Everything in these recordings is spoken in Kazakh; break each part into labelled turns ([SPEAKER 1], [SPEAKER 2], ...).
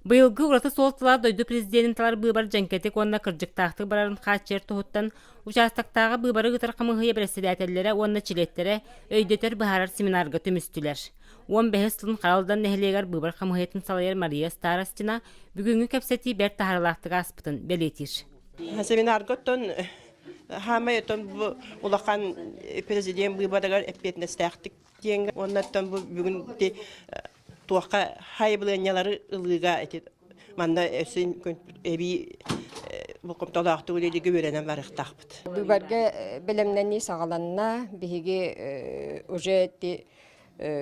[SPEAKER 1] Быйылгы ураты солтылар дойду президентталар быйбар жанкети конна кыржыктаахты барарын хаачер тухуттан участактагы быйбары гытар камыгыя председательлере онна чилеттере өйдөтөр быһарар семинарга түмүстүлер. 15 сылын каралдан нехлегер быйбар камыгыйтын салайыр Мария Старостина бүгүнгү кепсети бер тахарлаактыга аспытын белетир.
[SPEAKER 2] Семинарга тон хамай тон улахан президент быйбарыгар эппетнестактык деңге оннаттан бүгүн туака хайблынялары ылыга этет манда өсүн эби бу комталаакты үлелиге беренен барыктакпыт.
[SPEAKER 3] Быйбарга белемнени сагаланна биһиги уже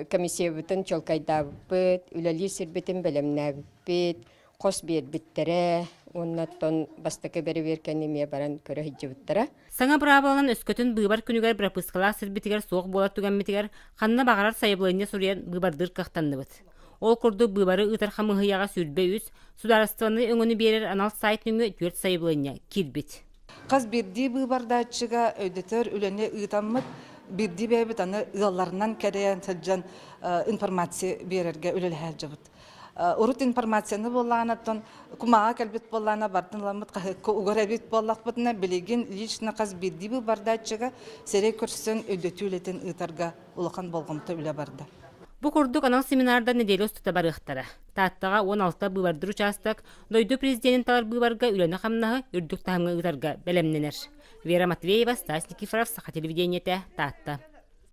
[SPEAKER 3] комиссия бүтүн чолкайдабыт, үлели сирбитин белемнәбит, кос бербиттере, оннаттан бастакы береберкенеме баран көрө хиҗибиттера.
[SPEAKER 1] Саңа брабалан өскөтүн быйбар күнүгөр пропускалар сирбитигер соок болар түгәнмитигер ханна багарар сайыблыйны сурьян быйбардыр кахтанныбыт. Ол курду быйбары ытар хамыгыяга сүрбе үз, сударстваны өңөнү берер анал сайт нүңгө түрт сайыблыйны кирбит.
[SPEAKER 4] Каз бирди быйбардачыга өйдөтөр үлөне ыйтаммыт бирди бебит аны ыалларынан кереян саджан информация берерге үлелһәл жабыт. Урут информацияны болланаттан кумага келбит боллана бартын ламыт кахыкка угарабит боллакпытына билеген лично каз бирди быйбардачыга сере көрсөн өйдөтүлетен ыйтарга улахан болгомто үле барды.
[SPEAKER 1] Бу курдук анал семинарда неделе устута барыхтара. Тааттага 16 быйбардыр участок дойду президентталар быйбарга үлөне хамнаһы үрдүк тахымга ыйтарга белемненер. Вера Матвеева, Стас Никифоров, Саха телевидениете, Таатта.